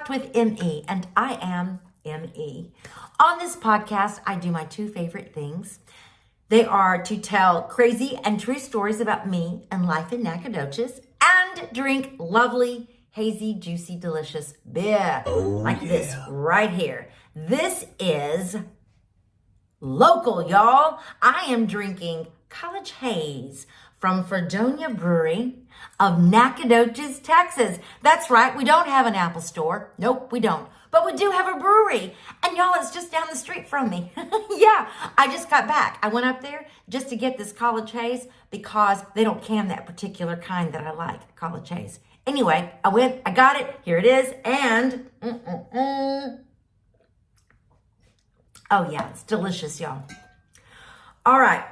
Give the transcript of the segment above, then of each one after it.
Talked with ME, and I am ME. On this podcast, I do my two favorite things. They are to tell crazy and true stories about me and life in Nacogdoches and drink lovely, hazy, juicy, delicious beer this right here. This is local, y'all. I am drinking College Haze from Fredonia Brewery of Nacogdoches, Texas. That's right, we don't have an Apple store. Nope, we don't. But we do have a brewery. And y'all, it's just down the street from me. Yeah, I just got back. I went up there just to get this College Haze because they don't can that particular kind that I like, College Haze. Anyway, I went, I got it, here it is, and oh yeah, it's delicious, y'all. All right.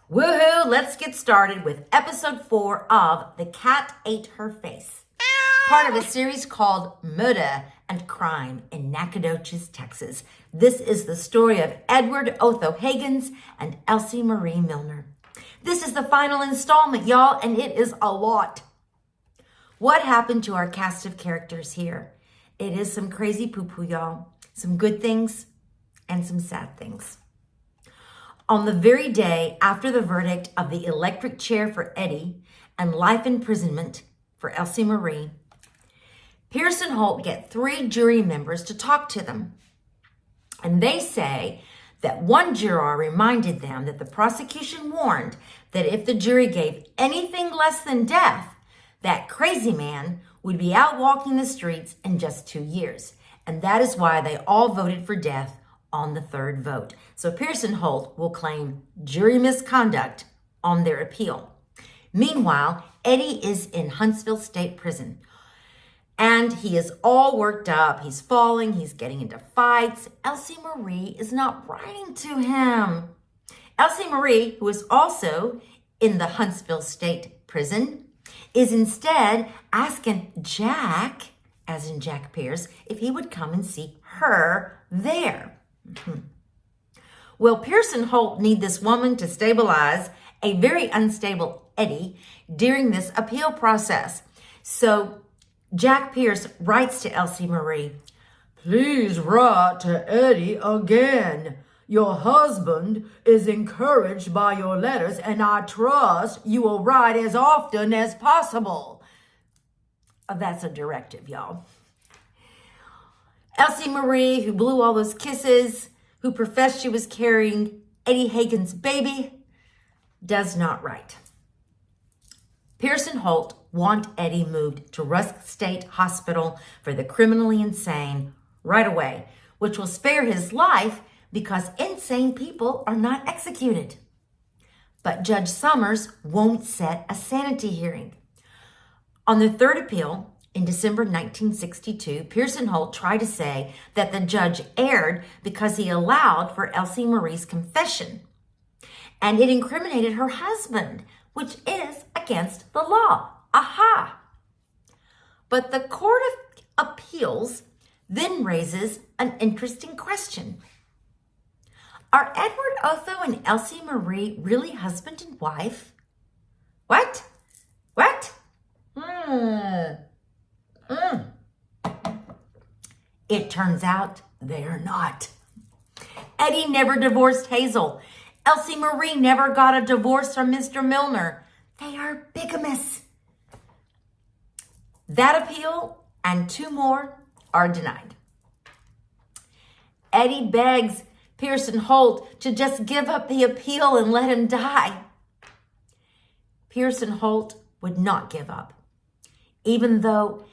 Woohoo, let's get started with episode 4 of The Cat Ate Her Face, part of a series called Murder and Crime in Nacogdoches, Texas. This is the story of Edward Otho Hagans and Elsie Marie Milner. This is the final installment, y'all, and it is a lot. What happened to our cast of characters here? It is some crazy poo-poo, y'all. Some good things and some sad things. On the very day after the verdict of the electric chair for Eddie and life imprisonment for Elsie Marie, Pierce and Holt get 3 jury members to talk to them. And they say that one juror reminded them that the prosecution warned that if the jury gave anything less than death, that crazy man would be out walking the streets in just 2 years. And that is why they all voted for death on the 3rd vote. So Pierce and Holt will claim jury misconduct on their appeal. Meanwhile, Eddie is in Huntsville State Prison. And he is all worked up. He's falling. He's getting into fights. Elsie Marie is not writing to him. Elsie Marie, who is also in the Huntsville State Prison, is instead asking Jack, as in Jack Pierce, if he would come and see her there. Well, Pierce and Holt need this woman to stabilize a very unstable Eddie during this appeal process. So Jack Pierce writes to Elsie Marie, "Please write to Eddie again. Your husband is encouraged by your letters, and I trust you will write as often as possible." That's a directive, y'all. Elsie Marie, who blew all those kisses, who professed she was carrying Eddie Higgins' baby, does not write. Pierce and Holt want Eddie moved to Rusk State Hospital for the criminally insane right away, which will spare his life because insane people are not executed. But Judge Summers won't set a sanity hearing. On the 3rd appeal, in December 1962, Pierce and Holt tried to say that the judge erred because he allowed for Elsie Marie's confession, and it incriminated her husband, which is against the law. Aha! But the Court of Appeals then raises an interesting question. Are Edward Otho and Elsie Marie really husband and wife? What? It turns out they're not. Eddie never divorced Hazel. Elsie Marie never got a divorce from Mr. Milner. They are bigamous. That appeal and 2 more are denied. Eddie begs Pierce and Holt to just give up the appeal and let him die. Pierce and Holt would not give up, even though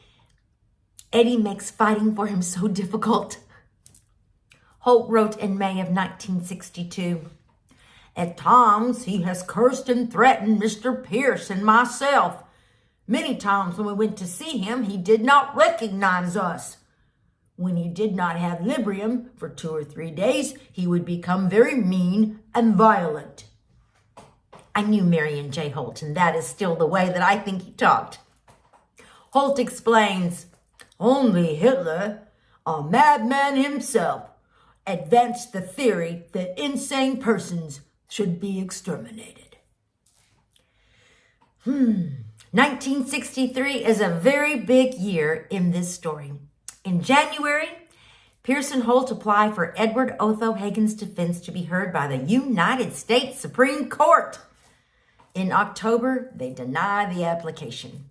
Eddie makes fighting for him so difficult. Holt wrote in May of 1962, "At times he has cursed and threatened Mr. Pierce and myself. Many times when we went to see him, he did not recognize us. When he did not have Librium for 2 or 3 days, he would become very mean and violent." I knew Marion J. Holt, and that is still the way that I think he talked. Holt explains, "Only Hitler, a madman himself, advanced the theory that insane persons should be exterminated." 1963 is a very big year in this story. In January, Pierce and Holt apply for Edward Otho Hagans' defense to be heard by the United States Supreme Court. In October, they deny the application.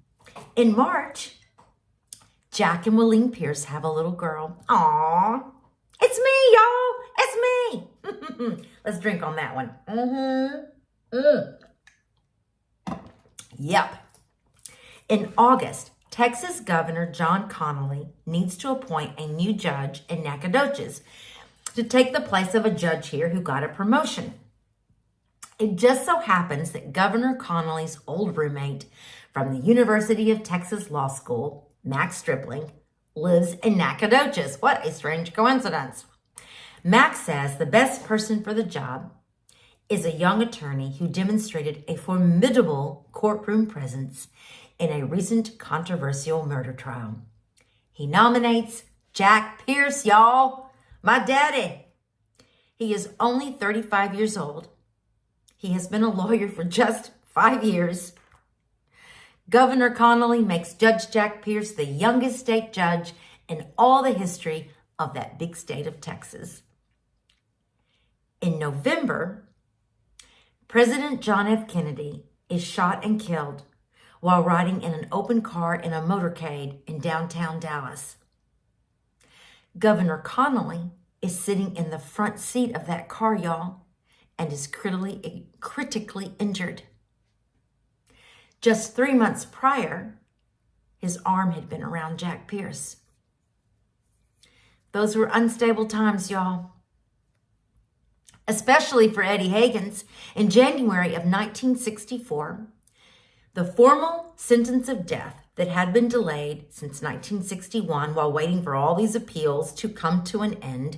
In March, Jack and Willeen Pierce have a little girl. Aww, it's me, y'all, it's me. Let's drink on that one. Yep. In August, Texas Governor John Connally needs to appoint a new judge in Nacogdoches to take the place of a judge here who got a promotion. It just so happens that Governor Connally's old roommate from the University of Texas Law School, Max Stripling, lives in Nacogdoches. What a strange coincidence. Max says the best person for the job is a young attorney who demonstrated a formidable courtroom presence in a recent controversial murder trial. He nominates Jack Pierce, y'all, my daddy. He is only 35 years old. He has been a lawyer for just 5 years. Governor Connally makes Judge Jack Pierce the youngest state judge in all the history of that big state of Texas. In November, President John F. Kennedy is shot and killed while riding in an open car in a motorcade in downtown Dallas. Governor Connally is sitting in the front seat of that car, y'all, and is critically injured. Just 3 months prior, his arm had been around Jack Pierce. Those were unstable times, y'all. Especially for Eddie Higgins. In January of 1964, the formal sentence of death that had been delayed since 1961 while waiting for all these appeals to come to an end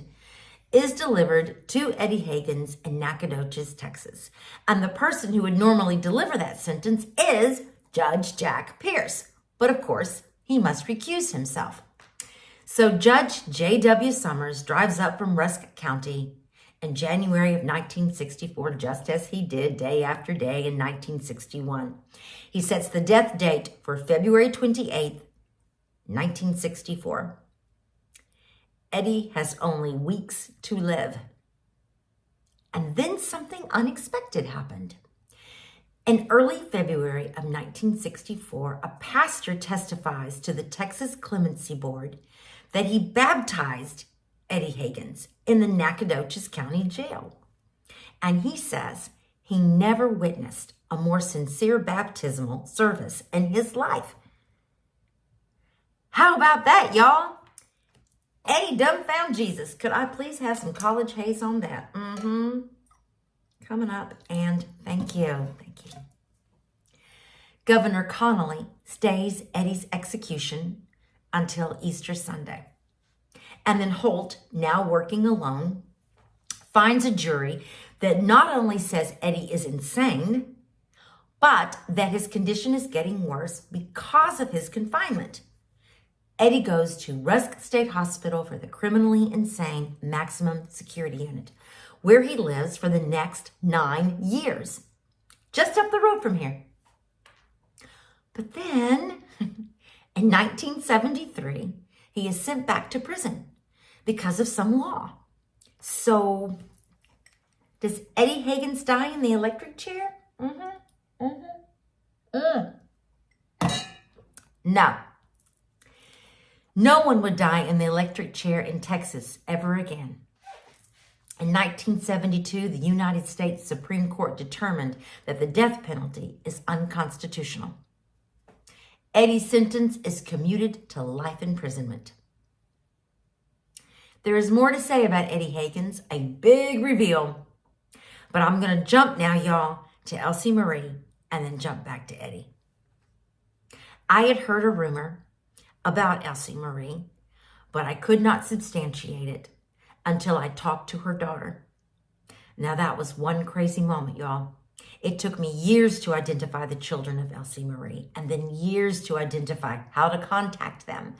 is delivered to Eddie Higgins in Nacogdoches, Texas. And the person who would normally deliver that sentence is Judge Jack Pierce. But of course, he must recuse himself. So Judge J.W. Summers drives up from Rusk County in January of 1964, just as he did day after day in 1961. He sets the death date for February 28th, 1964. Eddie has only weeks to live. And then something unexpected happened. In early February of 1964, a pastor testifies to the Texas Clemency Board that he baptized Eddie Higgins in the Nacogdoches County Jail. And he says he never witnessed a more sincere baptismal service in his life. How about that, y'all? Eddie dumbfound Jesus. Could I please have some college haze on that? Coming up, and thank you. Thank you. Governor Connally stays Eddie's execution until Easter Sunday. And then Holt, now working alone, finds a jury that not only says Eddie is insane, but that his condition is getting worse because of his confinement. Eddie goes to Rusk State Hospital for the criminally insane maximum security unit, where he lives for the next 9 years, just up the road from here. But then, in 1973, he is sent back to prison because of some law. So, does Eddie Higgins die in the electric chair? No. No one would die in the electric chair in Texas ever again. In 1972, the United States Supreme Court determined that the death penalty is unconstitutional. Eddie's sentence is commuted to life imprisonment. There is more to say about Eddie Higgins, a big reveal. But I'm going to jump now, y'all, to Elsie Marie and then jump back to Eddie. I had heard a rumor about Elsie Marie, but I could not substantiate it until I talked to her daughter. Now that was one crazy moment, y'all. It took me years to identify the children of Elsie Marie, and then years to identify how to contact them,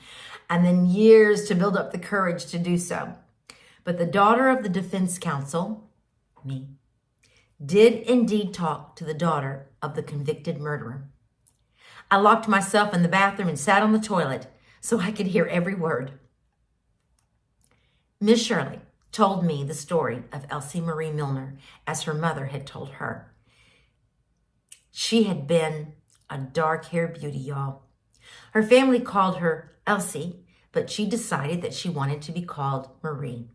and then years to build up the courage to do so. But the daughter of the defense counsel, me, did indeed talk to the daughter of the convicted murderer. I locked myself in the bathroom and sat on the toilet so I could hear every word. Miss Shirley told me the story of Elsie Marie Milner as her mother had told her. She had been a dark-haired beauty, y'all. Her family called her Elsie, but she decided that she wanted to be called Marie.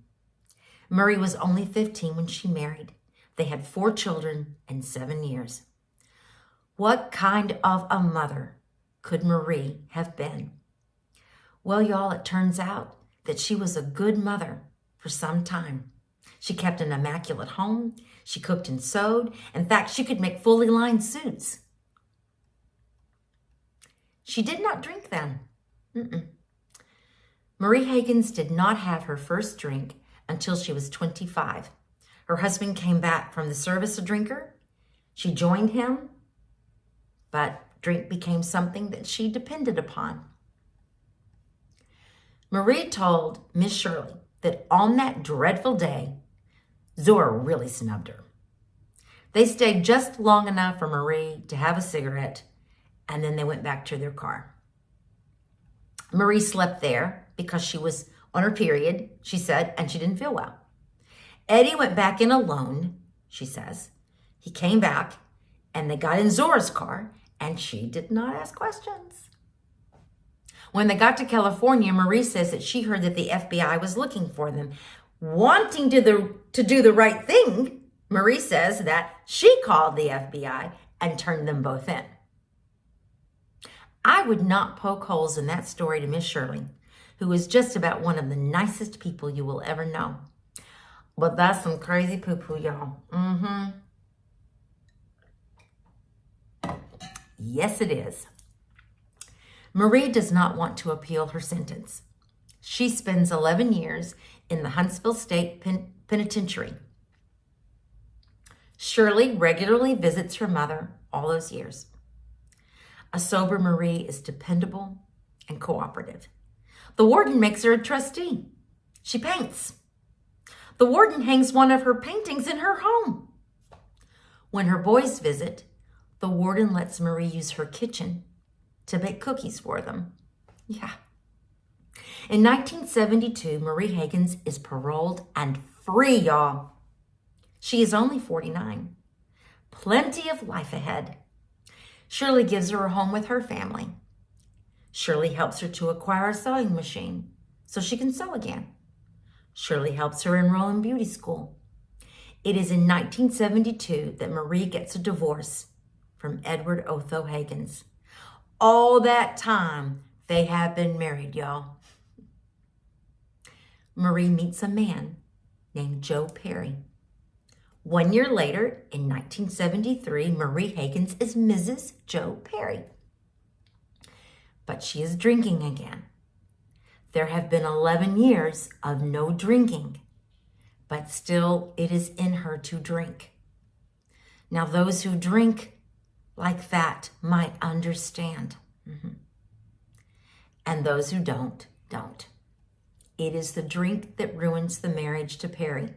Marie was only 15 when she married. They had 4 children in 7 years. What kind of a mother could Marie have been? Well, y'all, it turns out that she was a good mother for some time. She kept an immaculate home. She cooked and sewed. In fact, she could make fully lined suits. She did not drink then. Marie Hagans did not have her first drink until she was 25. Her husband came back from the service a drinker. She joined him, but drink became something that she depended upon. Marie told Miss Shirley that on that dreadful day, Zora really snubbed her. They stayed just long enough for Marie to have a cigarette, and then they went back to their car. Marie slept there because she was on her period, she said, and she didn't feel well. Eddie went back in alone, she says. He came back, and they got in Zora's car, and she did not ask questions. When they got to California, Marie says that she heard that the FBI was looking for them. Wanting to do the right thing, Marie says that she called the FBI and turned them both in. I would not poke holes in that story to Miss Shirley, who is just about one of the nicest people you will ever know. But that's some crazy poo-poo, y'all. Yes, it is. Marie does not want to appeal her sentence. She spends 11 years in the Huntsville State Penitentiary. Shirley regularly visits her mother all those years. A sober Marie is dependable and cooperative. The warden makes her a trustee. She paints. The warden hangs one of her paintings in her home. When her boys visit, the warden lets Marie use her kitchen to bake cookies for them. Yeah. In 1972, Marie Hagans is paroled and free, y'all. She is only 49. Plenty of life ahead. Shirley gives her a home with her family. Shirley helps her to acquire a sewing machine so she can sew again. Shirley helps her enroll in beauty school. It is in 1972 that Marie gets a divorce from Edward Otho Hagans. All that time, they have been married, y'all. Marie meets a man named Joe Perry. 1 year later, in 1973, Marie Hagans is Mrs. Joe Perry. But she is drinking again. There have been 11 years of no drinking, but still it is in her to drink. Now, those who drink like that might understand. And those who don't. It is the drink that ruins the marriage to Perry.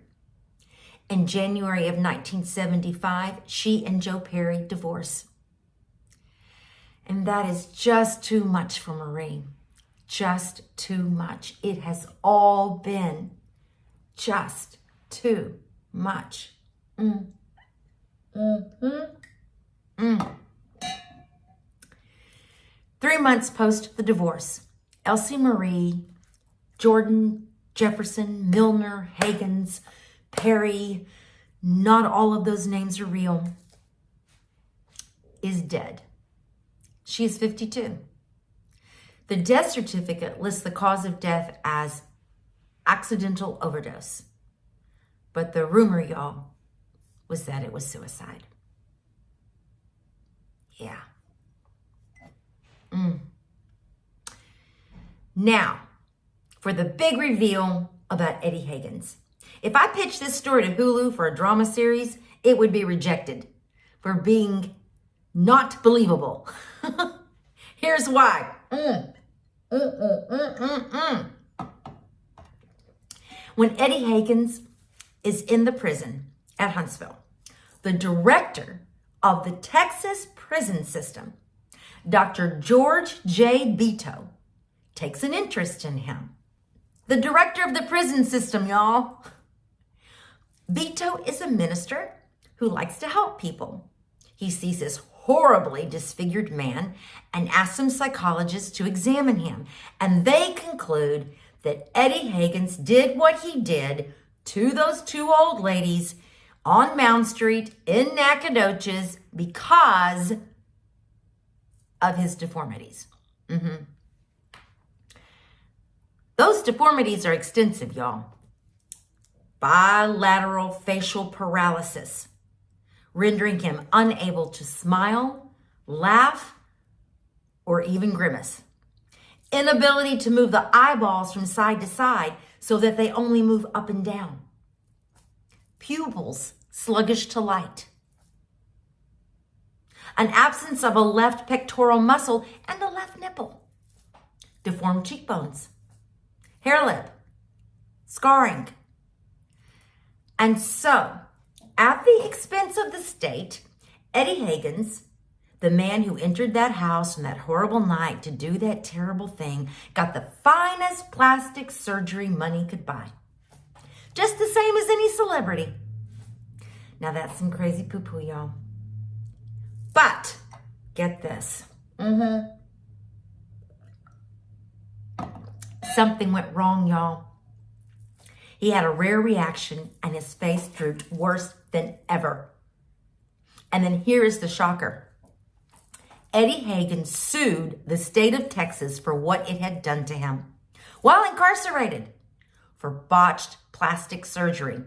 In January of 1975, she and Joe Perry divorce. And that is just too much for Marie. Just too much. It has all been just too much. 3 months post the divorce, Elsie Marie, Jordan, Jefferson, Milner, Hagans, Perry, not all of those names are real, is dead. She is 52. The death certificate lists the cause of death as accidental overdose. But the rumor, y'all, was that it was suicide. Yeah. Now, for the big reveal about Eddie Higgins. If I pitched this story to Hulu for a drama series, it would be rejected for being not believable. Here's why. When Eddie Higgins is in the prison at Huntsville, the director of the Texas prison system Dr. George J. VITO takes an interest in him. The director of the prison system, y'all. VITO is a minister who likes to help people. He sees this horribly disfigured man and asks some psychologists to examine him. And they conclude that Eddie Higgins did what he did to those two old ladies on Mound Street in Nacogdoches because of his deformities. Those deformities are extensive, y'all. Bilateral facial paralysis, rendering him unable to smile, laugh, or even grimace. Inability to move the eyeballs from side to side so that they only move up and down. Pupils sluggish to light. An absence of a left pectoral muscle and a left nipple. Deformed cheekbones. Hair lip. Scarring. And so, at the expense of the state, Eddie Higgins, the man who entered that house on that horrible night to do that terrible thing, got the finest plastic surgery money could buy. Just the same as any celebrity. Now that's some crazy poo-poo, y'all. But, get this. Something went wrong, y'all. He had a rare reaction and his face drooped worse than ever. And then here is the shocker. Eddie Higgins sued the state of Texas for what it had done to him while incarcerated for botched plastic surgery.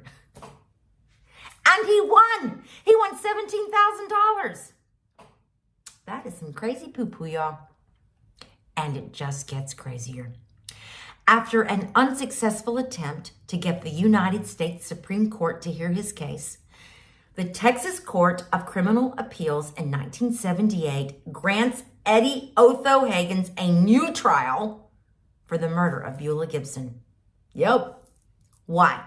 And he won. He won $17,000. That is some crazy poo-poo, y'all. And it just gets crazier. After an unsuccessful attempt to get the United States Supreme Court to hear his case, the Texas Court of Criminal Appeals in 1978 grants Eddie Otho Hagans a new trial for the murder of Beulah Gibson. Yep. Why?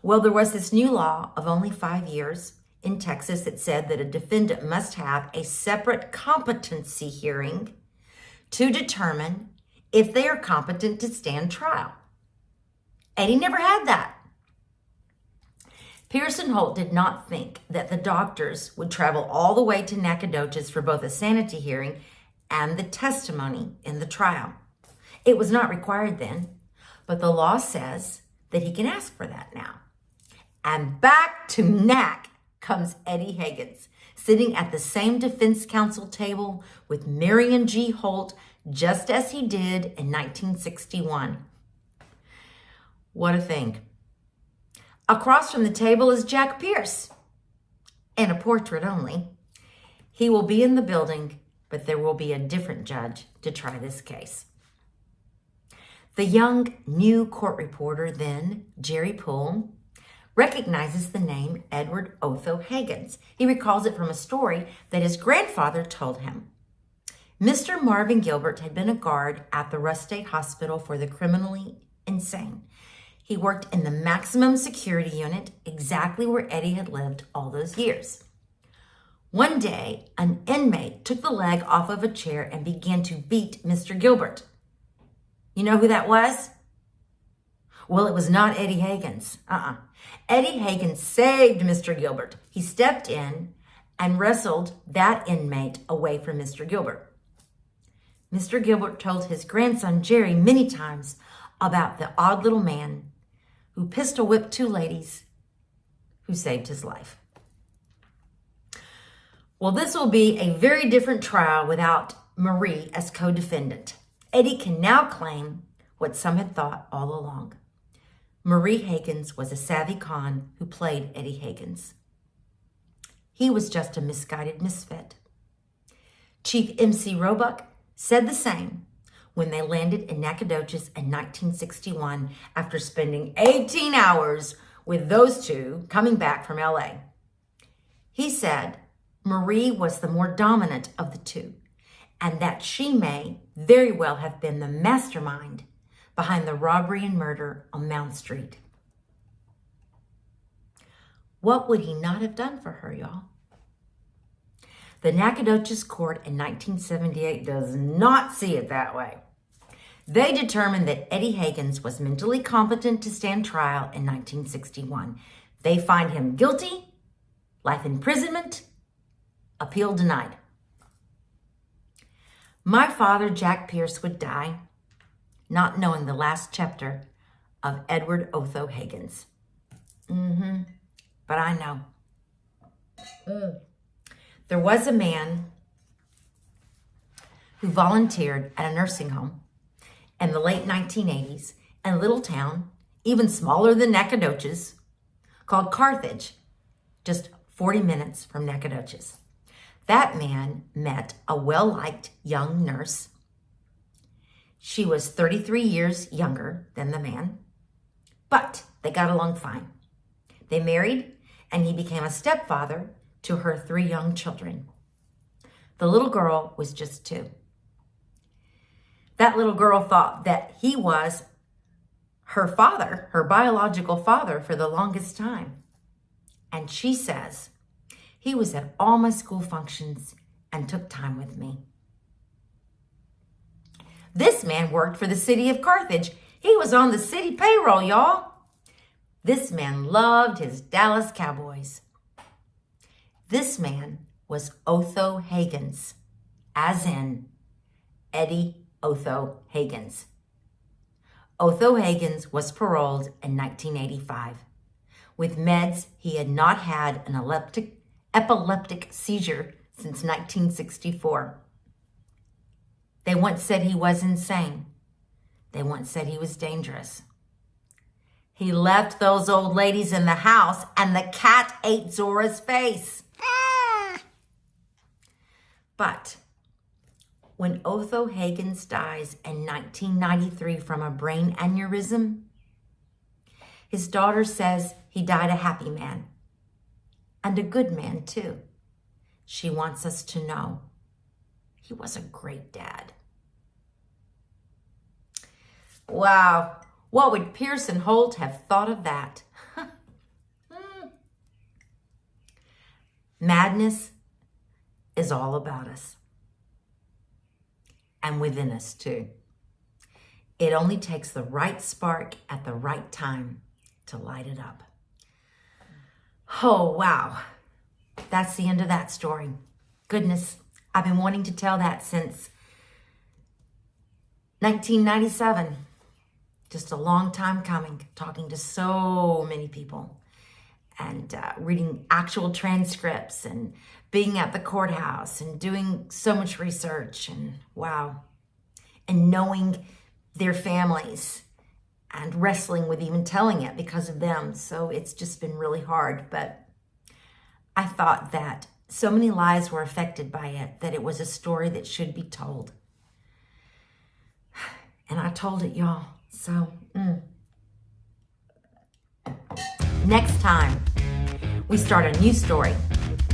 Well, there was this new law of only 5 years in Texas that said that a defendant must have a separate competency hearing to determine if they are competent to stand trial. Eddie never had that. Pearson Holt did not think that the doctors would travel all the way to Nacogdoches for both a sanity hearing and the testimony in the trial. It was not required then, but the law says that he can ask for that now. And back to Nac comes Eddie Higgins, sitting at the same defense counsel table with Marion G. Holt, just as he did in 1961. What a thing. Across from the table is Jack Pierce, in a portrait only. He will be in the building, but there will be a different judge to try this case. The young new court reporter then, Jerry Poole, recognizes the name Edward Otho Hagans. He recalls it from a story that his grandfather told him. Mr. Marvin Gilbert had been a guard at the Russ State Hospital for the criminally insane. He worked in the maximum security unit, exactly where Eddie had lived all those years. One day, an inmate took the leg off of a chair and began to beat Mr. Gilbert. You know who that was? Well, it was not Eddie Higgins. Eddie Higgins saved Mr. Gilbert. He stepped in and wrestled that inmate away from Mr. Gilbert. Mr. Gilbert told his grandson Jerry many times about the odd little man who pistol whipped two ladies who saved his life. Well, this will be a very different trial without Marie as co-defendant. Eddie can now claim what some had thought all along. Marie Higgins was a savvy con who played Eddie Higgins. He was just a misguided misfit. Chief M.C. Roebuck said the same when they landed in Nacogdoches in 1961 after spending 18 hours with those two coming back from L.A. He said Marie was the more dominant of the two and that she may very well have been the mastermind behind the robbery and murder on Mound Street. What would he not have done for her, y'all? The Nacogdoches court in 1978 does not see it that way. They determined that Eddie Higgins was mentally competent to stand trial in 1961. They find him guilty, life imprisonment, appeal denied. My father, Jack Pierce, would die not knowing the last chapter of Edward Otho Hagans. But I know. There was a man who volunteered at a nursing home in the late 1980s in a little town, even smaller than Nacogdoches, called Carthage, just 40 minutes from Nacogdoches. That man met a well-liked young nurse. She was 33 years younger than the man, but they got along fine. They married, and he became a stepfather to her 3 young children. The little girl was just 2. That little girl thought that he was her father, her biological father, for the longest time. And she says, he was at all my school functions and took time with me. This man worked for the city of Carthage. He was on the city payroll, y'all. This man loved his Dallas Cowboys. This man was Otho Hagans, as in Eddie Otho Hagans. Otho Hagans was paroled in 1985. With meds, he had not had an epileptic seizure since 1964. They once said he was insane. They once said he was dangerous. He left those old ladies in the house, and the cat ate Zora's face. But when Otho Hagans dies in 1993 from a brain aneurysm, his daughter says he died a happy man, and a good man too. She wants us to know he was a great dad. Wow, what would Pierce and Holt have thought of that? Madness is all about us, and within us too. It only takes the right spark at the right time to light it up. Oh, wow. That's the end of that story. Goodness, I've been wanting to tell that since 1997. Just a long time coming, talking to so many people and reading actual transcripts and being at the courthouse and doing so much research, and wow, and knowing their families and wrestling with even telling it because of them. So it's just been really hard, but I thought that so many lives were affected by it that it was a story that should be told. And I told it, y'all. So, Next time, we start a new story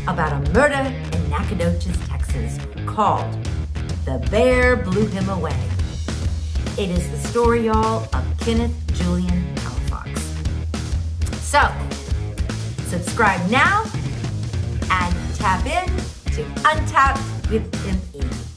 about a murder in Nacogdoches, Texas, called The Bear Blew Him Away. It is the story, y'all, of Kenneth Julian Palafox. So, subscribe now and tap in to Untapped with ME.